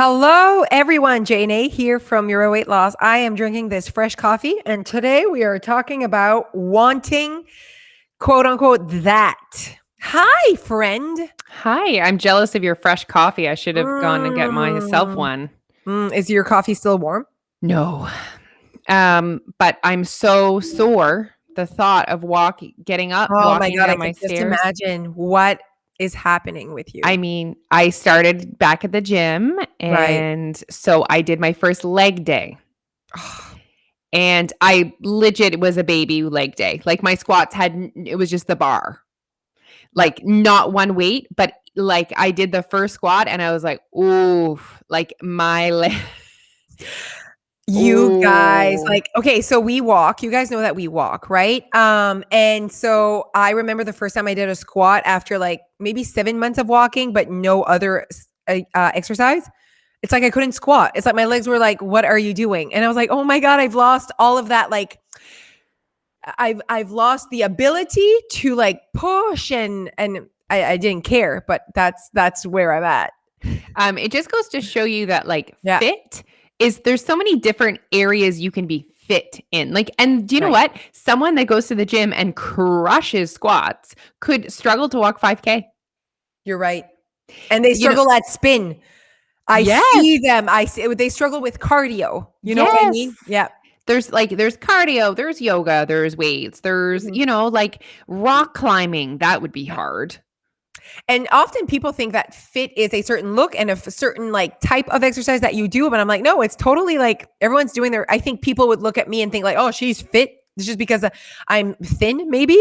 Hello, everyone. Jane here from Euro Weight Loss. I am drinking this fresh coffee, and today we are talking about wanting, quote unquote, that. Hi, friend. Hi, I'm jealous of your fresh coffee. I should have gone and get myself Mm. one. Is your coffee still warm? No. But I'm so sore. The thought of getting up, Oh my walking God, I down can my just stairs. imagine what is happening with you. I mean, I started back at the gym, Right. and so I did my first leg day. And I legit was a baby leg day. Like my squats it was just the bar. Yeah. Like not one weight, but like I did the first squat and I was like, oof, like my leg. You guys, Oh, okay, so we walk. You guys know that we walk, right? And so I remember the first time I did a squat after like maybe 7 months of walking, but no other exercise. It's like I couldn't squat. It's like my legs were like, "What are you doing?" And I was like, "Oh my God, I've lost all of that. Like, I've lost the ability to like push and I didn't care, but that's where I'm at." it just goes to show you that like Yeah, there's so many different areas you can be fit in. Like, and do you know right. what? Someone that goes to the gym and crushes squats could struggle to walk 5K. You're right. And they You know, struggle at spin. I yes, see them. I see they struggle with cardio. You know what I yes. mean? Yeah. There's cardio, there's yoga, there's weights, there's, Mhm. like rock climbing. That would be Yeah. hard. And often people think that fit is a certain look and a certain like type of exercise that you do, but I'm like, no, it's totally like everyone's doing their. I think people would look at me and think like, oh, she's fit. It's just because I'm thin, maybe,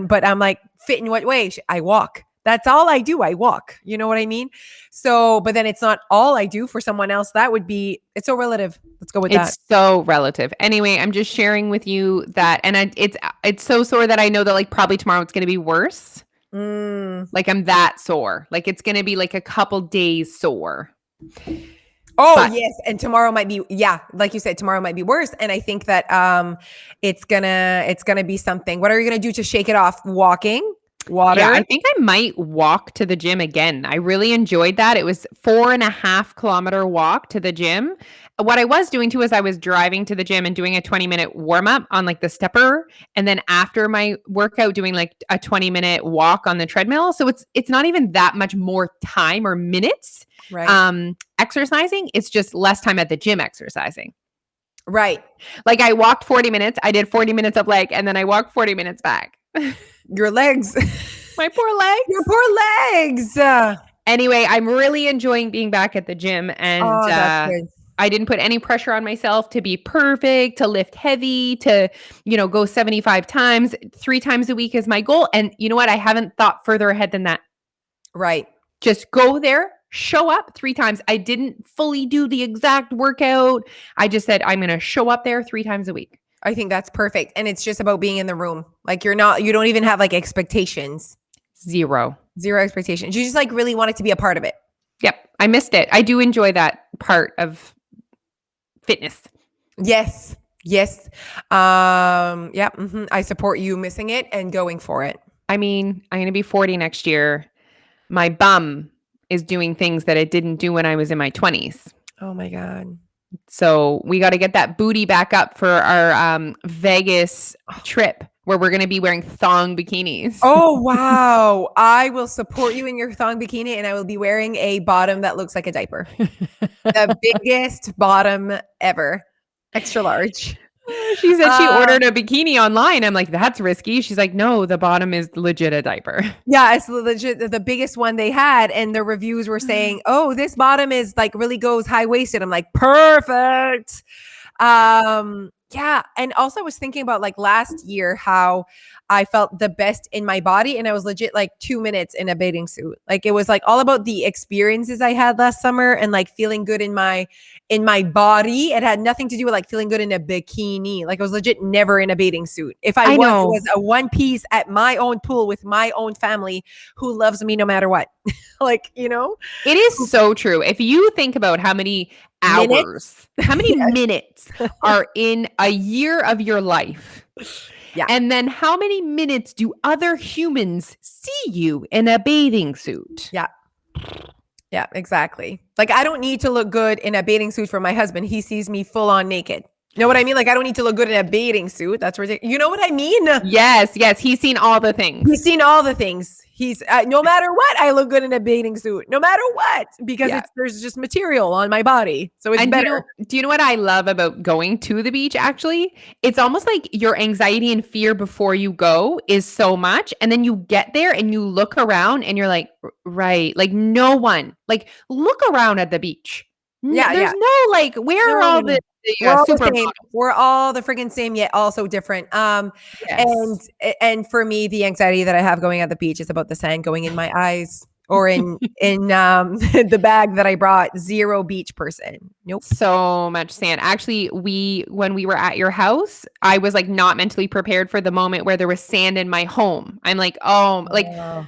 but I'm like fit in what way? I walk. That's all I do. I walk. You know what I mean? So, but then it's not all I do for someone else. That would be. It's so relative. Let's go with that. It's so relative. Anyway, I'm just sharing with you that, and it's so sore that I know that like probably tomorrow it's going to be worse. Mm. Like I'm that sore. Like it's going to be like a couple days sore. Oh, But yes, and tomorrow might be, yeah, like you said, tomorrow might be worse, and I think that, it's gonna be something. What are you gonna do to shake it off? Walking? yeah, Water? I think I might walk to the gym again. I really enjoyed that. It was 4.5 kilometer walk to the gym. What I was doing too is I was driving to the gym and doing a 20-minute warm up on like the stepper, and then after my workout doing like a 20-minute walk on the treadmill. So it's not even that much more time or minutes Right. exercising. It's just less time at the gym exercising. Right. Like I walked 40 minutes, I did 40 minutes of leg, and then I walked 40 minutes back. Your legs. My poor Your legs. poor legs. Anyway, I'm really enjoying being back at the gym, and Oh, that's good. I didn't put any pressure on myself to be perfect, to lift heavy, to, go 75 times. 3 times a week is my goal. And you know what? I haven't thought further ahead than that. Right. Just go there, show up 3 times. I didn't fully do the exact workout. I just said I'm going to show up there 3 times a week. I think that's perfect, and it's just about being in the room. Like, you don't even have, like, expectations. 0. 0 expectations. You just, like, really want it to be a part of it. Yep, I missed it. I do enjoy that part of fitness. Yes. Yes. Yeah, I support you missing it and going for it. I mean, I'm going to be 40 next year. My bum is doing things that it didn't do when I was in my 20s. Oh my God. So we got to get that booty back up for our Vegas trip where we're going to be wearing thong bikinis. Oh, wow. I will support you in your thong bikini and I will be wearing a bottom that looks like a diaper. The biggest bottom ever. Extra large. She said she Um, ordered a bikini online. I'm like, that's risky. She's like, no, the bottom is legit a diaper. Yeah, it's legit the biggest one they had, and the reviews were saying, "Oh, this bottom is like really goes high waisted." I'm like, perfect. Yeah, and also I was thinking about like last year how I felt the best in my body, and I was legit like 2 minutes in a bathing suit. Like it was like all about the experiences I had last summer and like feeling good in my body. It had nothing to do with like feeling good in a bikini. Like I was legit never in a bathing suit. If I I was, it know. was a one piece at my own pool with my own family who loves me no matter what. Like, It is so true. If you think about how many minutes. hours, how many Yes. minutes are in a year of your life, Yeah. and then how many minutes do other humans see you in a bathing suit? Yeah. Yeah, exactly. Like, I don't need to look good in a bathing suit for my husband. He sees me full on naked. You know what I mean? Like, I don't need to look good in a bathing suit. That's ridiculous. You know what I mean? Yes, yes, he's seen all the He's things. seen all the things. He's no matter what, I look good in a bathing suit. No matter what, because Yeah. there's just material on my body, so it's And better. do you know what I love about going to the beach actually? It's almost like your anxiety and fear before you go is so much, and then you get there and you look around and you're like, Right, like no one. Like look around at the beach. Yeah, There's yeah. no like where are No, no, all no. the We're all the same. supermodels? We're all the friggin' same, yet also different. Yes. And for me, the anxiety that I have going at the beach is about the sand going in my eyes or in the bag that I brought. Zero beach person. Nope. So much sand. Actually, when we were at your house, I was like not mentally prepared for the moment where there was sand in my home. I'm like, oh, like Oh.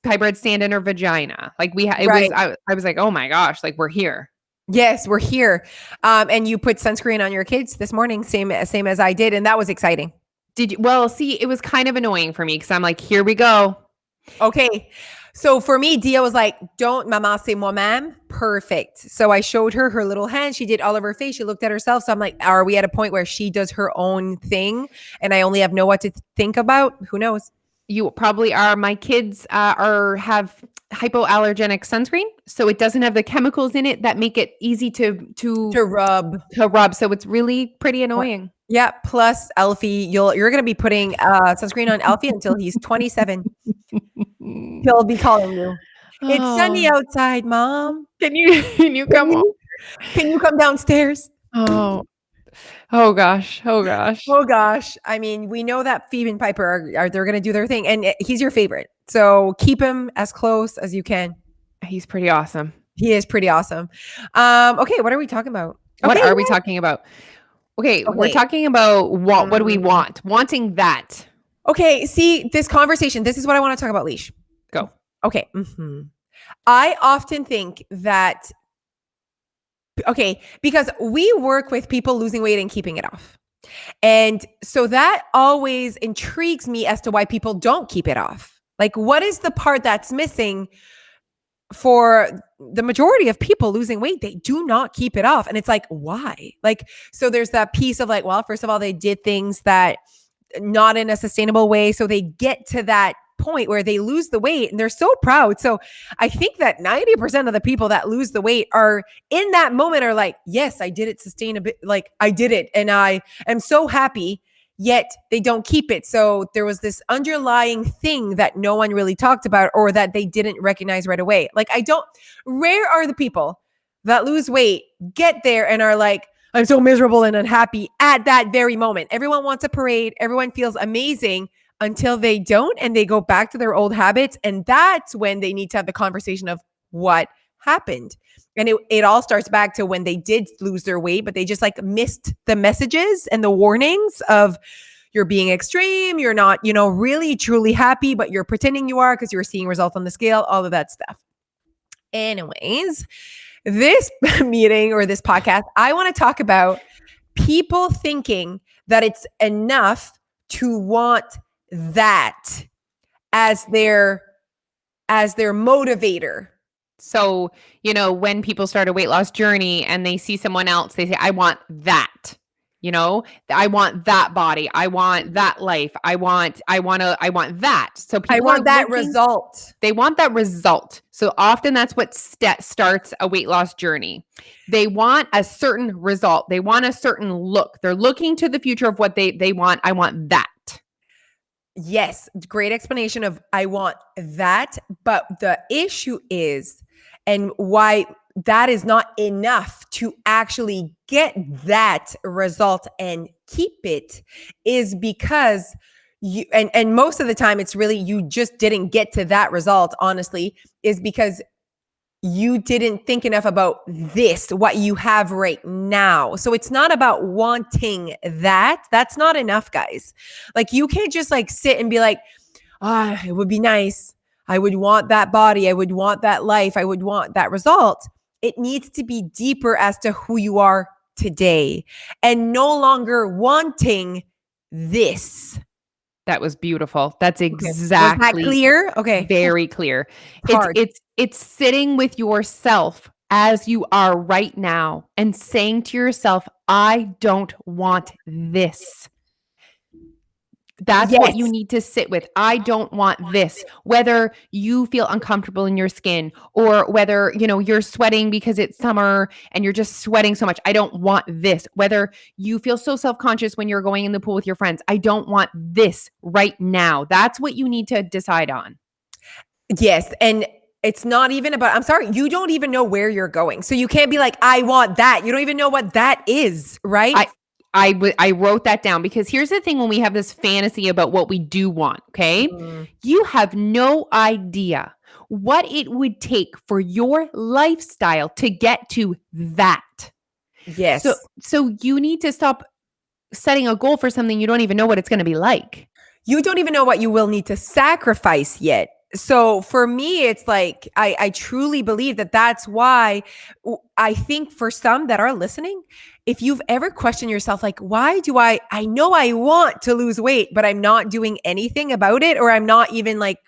Piper had sand in her vagina. Like it was. Right. I was like, oh my gosh, like we're here. Yes, we're here. And you put sunscreen on your kids this morning, same as I did, and that was exciting. Did you? Well, see, it was kind of annoying for me because I'm like, here we go. Okay. So for me, Dia was like, don't mama c'est moi-même. Perfect. So I showed her her little hand. She did all of her face. She looked at herself. So I'm like, are we at a point where she does her own thing and I only know what to think about? Who knows? You probably are. My kids have hypoallergenic sunscreen, so it doesn't have the chemicals in it that make it easy To rub. to rub. So it's really pretty annoying. Yeah. Plus Elfie, you're going to be putting sunscreen on Elfie until he's 27. He'll be calling you. It's sunny Oh, outside, Mom. can you come on? Can you come downstairs? Oh, oh gosh, oh gosh. Oh gosh. I mean, we know that Phoebe and Piper are they're going to do their thing and he's your favorite. So keep him as close as you can. He's pretty awesome. He is pretty awesome. Okay, what are we talking about? What Okay. are we talking about? Okay, we're Okay. talking about what do we want? Wanting that. Okay, see this conversation. This is what I want to talk about, Leash. Go. Okay. I often think that because we work with people losing weight and keeping it off. And so that always intrigues me as to why people don't keep it off. Like, what is the part that's missing for the majority of people losing weight? They do not keep it off. And it's like, why? Like, so there's that piece of like, well, first of all, they did things that not in a sustainable way. So they get to that point where they lose the weight and they're so proud. So I think that 90% of the people that lose the weight are in that moment are like, yes, I did it sustainably. Like I did it and I am so happy, yet they don't keep it. So there was this underlying thing that no one really talked about or that they didn't recognize right away. Like rare are the people that lose weight, get there and are like, I'm so miserable and unhappy at that very moment. Everyone wants a parade. Everyone feels amazing until they don't and they go back to their old habits. And that's when they need to have the conversation of what happened. And it all starts back to when they did lose their weight, but they just like missed the messages and the warnings of you're being extreme. You're not, really truly happy, but you're pretending you are because you're seeing results on the scale, all of that stuff. Anyways, this meeting or this podcast, I want to talk about people thinking that it's enough to want that as their motivator. So, when people start a weight loss journey and they see someone else, they say, I want that. I want that body. I want that life. I want that. So people I want that result. They want that result. So often that's what starts a weight loss journey. They want a certain result. They want a certain look. They're looking to the future of what they want. I want that. Yes, great explanation of I want that. But the issue is, and why that is not enough to actually get that result and keep it, is because you, and most of the time it's really you just didn't get to that result, honestly, is because you didn't think enough about what you have right now. So it's not about wanting that. That's not enough, guys. Like you can't just like sit and be like, it would be nice. I would want that body. I would want that life. I would want that result. It needs to be deeper as to who you are today and no longer wanting this. That was beautiful. That's Okay. Was that exactly clear? Okay. Oof, very clear. It's hard. it's it's sitting with yourself as you are right now and saying to yourself, "I don't want this." That's what you Yes. need to sit with. I don't want this. Whether you feel uncomfortable in your skin or whether, you're sweating because it's summer and you're just sweating so much. I don't want this. Whether you feel so self-conscious when you're going in the pool with your friends. I don't want this right now. That's what you need to decide on. Yes, and it's not even about I'm sorry, you don't even know where you're going. So you can't be like, "I want that." You don't even know what that is, right? I I wrote that down because here's the thing when we have this fantasy about what we do want, okay? Mm, You have no idea what it would take for your lifestyle to get to that. So yes. so you need to stop setting a goal for something you don't even know what it's going to be like. You don't even know what you will need to sacrifice yet. So for me, it's like I truly believe that that's why I think for some that are listening, if you've ever questioned yourself, like, why do I know I want to lose weight, but I'm not doing anything about it, or I'm not even like,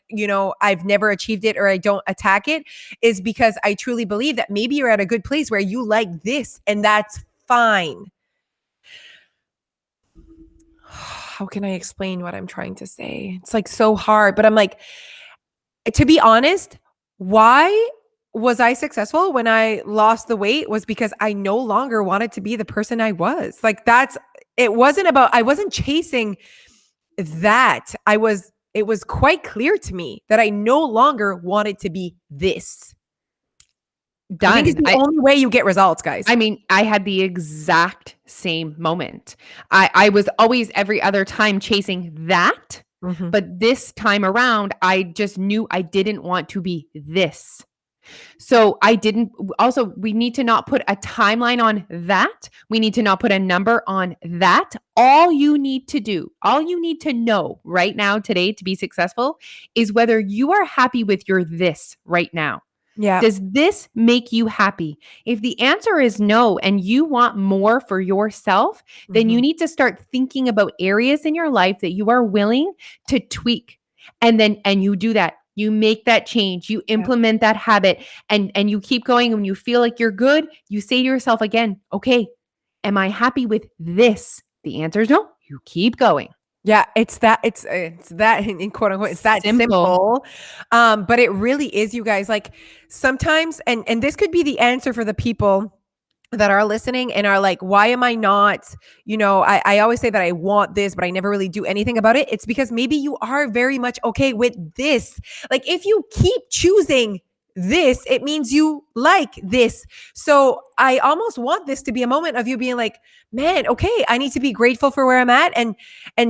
I've never achieved it or I don't attack it, is because I truly believe that maybe you're at a good place where you like this and that's fine. How can I explain what I'm trying to say? It's like so hard, but I'm like, to be honest, why was I successful when I lost the weight was because I no longer wanted to be the person I was. Like it wasn't about I wasn't chasing that. It was quite clear to me that I no longer wanted to be this. I think it's Done. the only way you get results, guys. I mean, I had the exact same moment. I was always every other time chasing that, Mhm. but this time around, I just knew I didn't want to be this. So I didn't also we need to not put a timeline on that. We need to not put a number on that. All you need to do, all you need to know right now today to be successful is whether you are happy with your this right now. Yeah. Does this make you happy? If the answer is no and you want more for yourself, then you Mhm. need to start thinking about areas in your life that you are willing to tweak. And you do that. You make that change, you Yeah. implement that habit and you keep going. When you feel like you're good, you say to yourself again, "Okay, am I happy with this?" The answer is no. You keep going. Yeah, it's that in quote unquote, it's that Simple. simple. But it really is, you guys. Like sometimes, and this could be the answer for the people that are listening and are like, why am I not, I always say that I want this, but I never really do anything about it. It's because maybe you are very much okay with this. Like if you keep choosing this, it means you like this. So I almost want this to be a moment of you being like, man, okay, I need to be grateful for where I'm at. And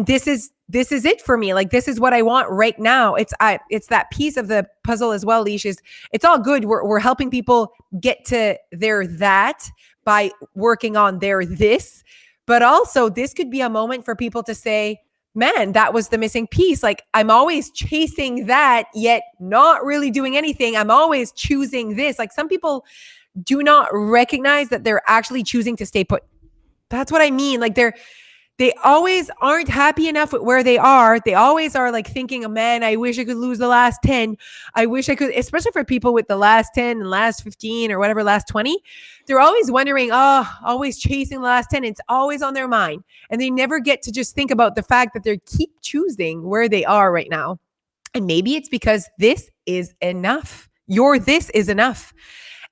this is it for me. Like this is what I want right now. It's that piece of the puzzle as well, Leash, is it's all good. We're helping people get to their that by working on their this. But also, this could be a moment for people to say, man, that was the missing piece. Like, I'm always chasing that, yet not really doing anything. I'm always choosing this. Like, some people do not recognize that they're actually choosing to stay put. That's what I mean. Like, they always aren't happy enough with where they are. They always are like thinking, oh, man, I wish I could lose the last 10. I wish I could, especially for people with the last 10 and last 15 or whatever, last 20. They're always wondering, always chasing the last 10. It's always on their mind. And they never get to just think about the fact that they keep choosing where they are right now. And maybe it's because this is enough. Your this is enough.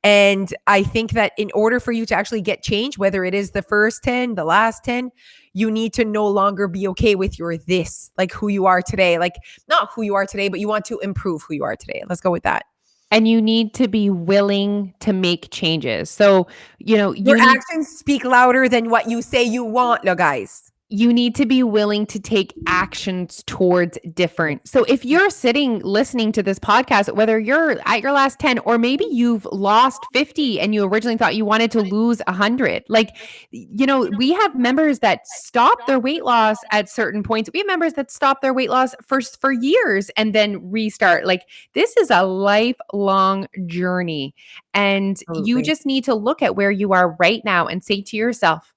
And I think that in order for you to actually get change, whether it is the first 10, the last 10, you need to no longer be okay with your this, like who you are today. Like not who you are today, but you want to improve who you are today. Let's go with that. And you need to be willing to make changes. So, Your actions speak louder than what you say you want, no, guys. you need to be willing to take actions towards different. So if you're sitting listening to this podcast, whether you're at your last 10 or maybe you've lost 50 and you originally thought you wanted to lose 100, like, we have members that stop their weight loss at certain points. We have members that stop their weight loss for years and then restart. Like this is a lifelong journey. And you Absolutely. just need to look at where you are right now and say to yourself,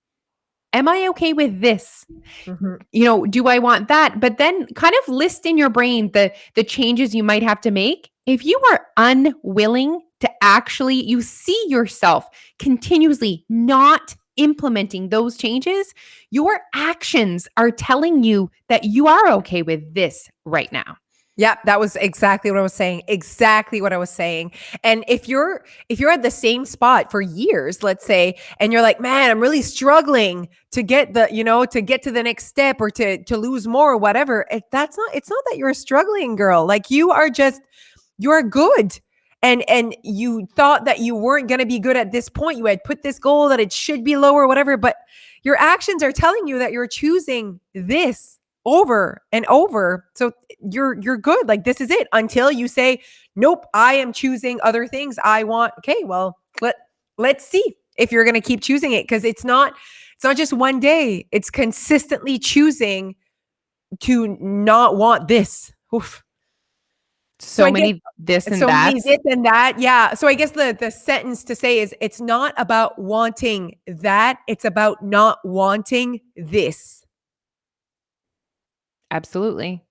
Am I okay with this? Mhm. Do I want that? But then kind of list in your brain the changes you might have to make. If you are unwilling to actually you see yourself continuously not implementing those changes, your actions are telling you that you are okay with this right now. Yeah, that was exactly what I was saying. Exactly what I was saying. And if you're at the same spot for years, let's say, and you're like, "Man, I'm really struggling to get to get to the next step or to lose more or whatever." It's not that you're struggling, girl. Like you're good. And you thought that you weren't going to be good at this point. You had put this goal that it should be lower or whatever, but your actions are telling you that you're choosing this over and over. So you're good. Like this is it until you say, "Nope, I am choosing other things. I want." Okay, well, let's see if you're going to keep choosing it because it's not just one day. It's consistently choosing to not want this. Oof. So So I guess many this and so many that's. this and that. Yeah. So I guess the sentence to say is it's not about wanting that, it's about not wanting this. Absolutely.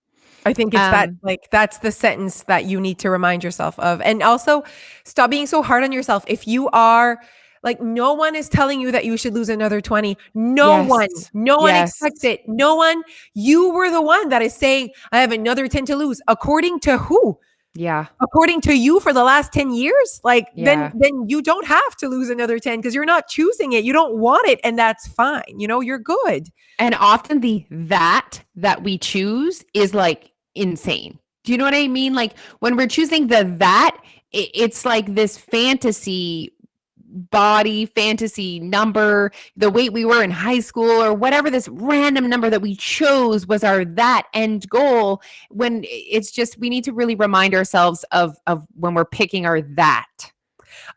I think it's that Um, like that's the sentence that you need to remind yourself of. And also stop being so hard on yourself. If you are like no one is telling you that you should lose another 20. No one. yes. No one expects Yes. it. No one. You were the one that is saying I have another 10 to lose. According to who? Yeah. According to you for the last 10 years? Like Yeah. then you don't have to lose another 10 because you're not choosing it. You don't want it and that's fine. You're good. And often the that we choose is like insane. Do you know what I mean? Like when we're choosing the it's like this fantasy number, the weight we were in high school or whatever this random number that we chose was our that end goal when it's just we need to really remind ourselves of when we're picking our that.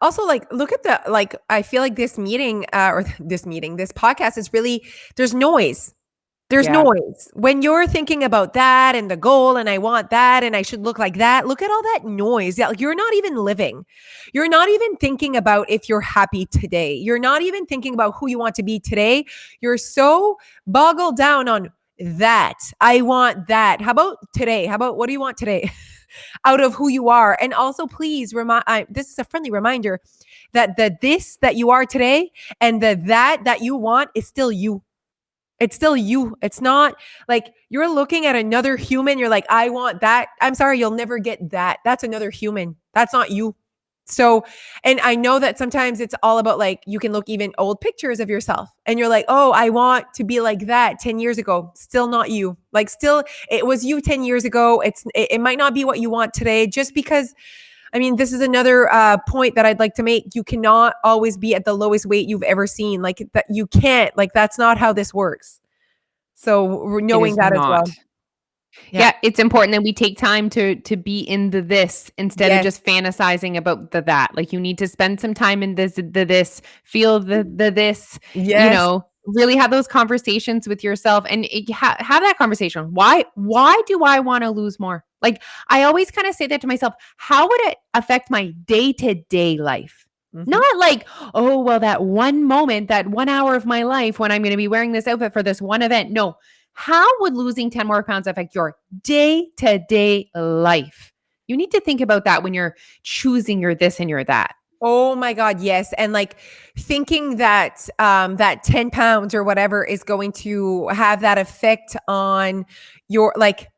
Also, like, look at the like. I feel like this meeting, this podcast is really there's noise. There's Yeah. noise when you're thinking about that and the goal, and I want that, and I should look like that. Look at all that noise. Yeah, like you're not even living. You're not even thinking about if you're happy today. You're not even thinking about who you want to be today. You're so boggled down on that. I want that. How about today? How about what do you want today? Out of who you are. And also, please remind this is a friendly reminder that the this that you are today and the that you want is still you. It's still you. It's not like you're looking at another human. You're like, I want that. I'm sorry, you'll never get that. That's another human. That's not you. So, and I know that sometimes it's all about like, you can look even old pictures of yourself and you're like, oh, I want to be like that 10 years ago. Still not you. Like, still, it was you 10 years ago. It might not be what you want today just because. I mean, this is another point that I'd like to make. You cannot always be at the lowest weight you've ever seen. Like that, you can't. Like that's not how this works. So It knowing is that as not. well. Yeah. Yeah, it's important that we take time to be in the this instead of Yes. just fantasizing about the that. Like you need to spend some time in this, feel the this, Yes. really have those conversations with yourself and have that conversation. Why do I want to lose more? Like I always kind of say that to myself. How would it affect my day-to-day life? Mhm. Not like, oh, well, that one moment, that 1 hour of my life when I'm going to be wearing this outfit for this one event. No, how would losing 10 more pounds affect your day to day life? You need to think about that when you're choosing your this and your that. Oh my God, yes. And like thinking that that 10 pounds or whatever is going to have that effect on your like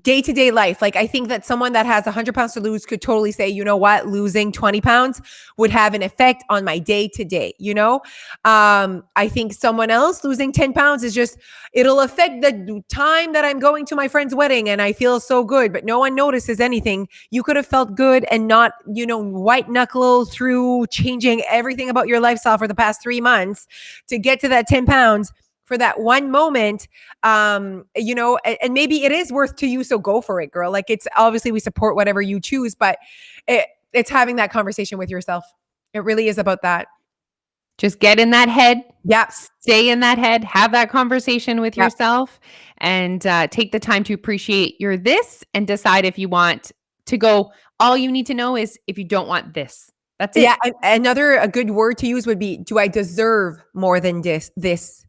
day-to-day life. Like I think that someone that has 100 pounds to lose could totally say, you know what, losing 20 pounds would have an effect on my day-to-day. I think someone else losing 10 pounds is just it'll affect the time that I'm going to my friend's wedding and I feel so good, but no one notices anything. You could have felt good and not, white knuckle through changing everything about your lifestyle for the past 3 months to get to that 10 pounds for that one moment. And maybe it is worth to you, so go for it, girl. Like it's obviously we support whatever you choose, but it's having that conversation with yourself. It really is about that. Just get in that head, Yeah. stay in that head, have that conversation with Yeah. yourself, and take the time to appreciate your this and decide if you want to go. All you need to know is if you don't want this. That's it. Yeah. A good word to use would be, do I deserve more than this?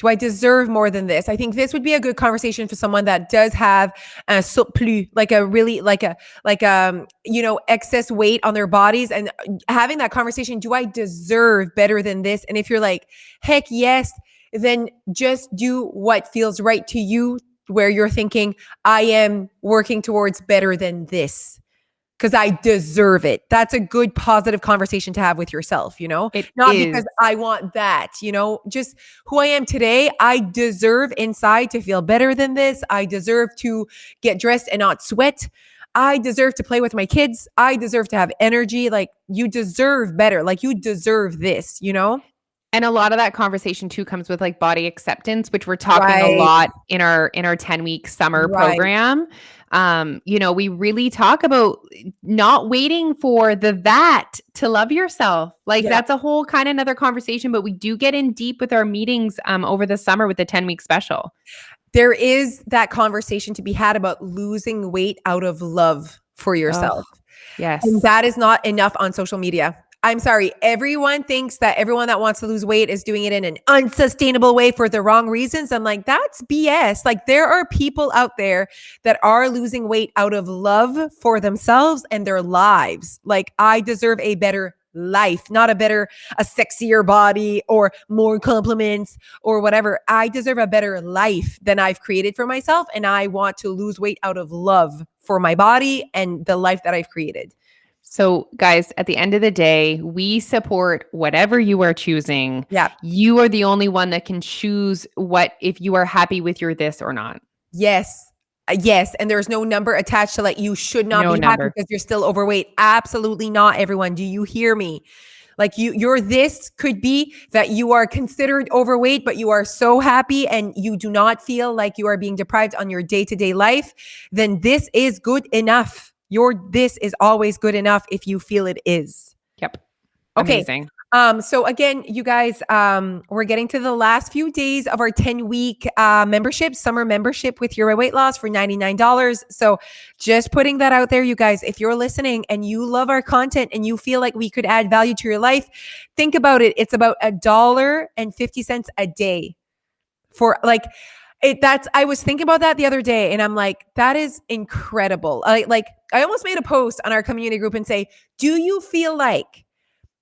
Do I deserve more than this? I think this would be a good conversation for someone that does have a surplus, like a really excess weight on their bodies, and having that conversation. Do I deserve better than this? And if you're like, heck yes, then just do what feels right to you, where you're thinking, I am working towards better than this because I deserve it. That's a good positive conversation to have with yourself, not because I want that, just who I am today. I deserve inside to feel better than this. I deserve to get dressed and not sweat. I deserve to play with my kids. I deserve to have energy. Like, you deserve better. Like, you deserve this, And a lot of that conversation too comes with like body acceptance, which we're talking Right. a lot in our 10-week summer Right. program. We really talk about not waiting for that to love yourself. Like that's a whole kind of another conversation, but we do get in deep with our meetings over the summer with the 10-week special. There is that conversation to be had about losing weight out of love for yourself. Oh, yes. And that is not enough on social media. I'm sorry. Everyone thinks that everyone that wants to lose weight is doing it in an unsustainable way for the wrong reasons. I'm like, that's BS. Like, there are people out there that are losing weight out of love for themselves and their lives. Like, I deserve a better life, not a sexier body or more compliments or whatever. I deserve a better life than I've created for myself. And I want to lose weight out of love for my body and the life that I've created. So guys, at the end of the day, we support whatever you are choosing. Yeah. You are the only one that can choose if you are happy with your this or not. Yes. Yes. And there's no number attached to you should not be happy because you're still overweight. Absolutely not, everyone. Do you hear me? Like, your this could be that you are considered overweight, but you are so happy and you do not feel like you are being deprived on your day-to-day life. Then this is good enough. This is always good enough if you feel it is. Yep. Okay. Amazing. So again, you guys, we're getting to the last few days of our 10-week summer membership with Your Way Weight Loss for $99. So just putting that out there, you guys, if you're listening and you love our content and you feel like we could add value to your life, think about it. It's about $1.50 a day for I was thinking about that the other day and I'm like, that is incredible. I almost made a post on our community group and say, do you feel like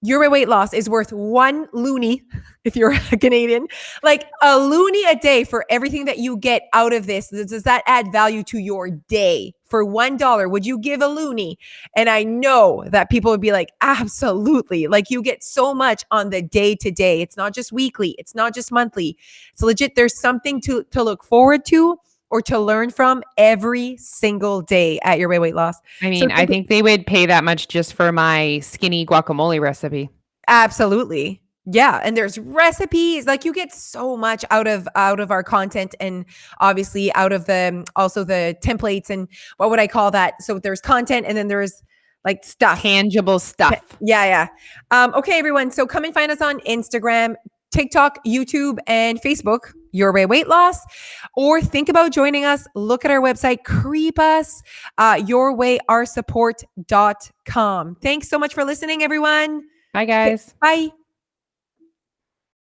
Your Weight Loss is worth one loonie, if you're a Canadian, like a loonie a day for everything that you get out of this? Does that add value to your day? For $1, would you give a loonie? And I know that people would be like, absolutely. Like, you get so much on the day to day. It's not just weekly. It's not just monthly. It's legit. There's something to look forward to or to learn from every single day at Your Way Weight Loss. I mean, I think they would pay that much just for my skinny guacamole recipe. Absolutely. Yeah. And there's recipes, like, you get so much out of our content, and obviously out of also the templates and what would I call that? So there's content and then there's like stuff. Tangible stuff. Yeah. Okay, everyone. So come and find us on Instagram, TikTok, YouTube, and Facebook, Your Way Weight Loss, or think about joining us. Look at our website, creep us, yourwayoursupport.com. Thanks so much for listening, everyone. Bye, guys. Bye.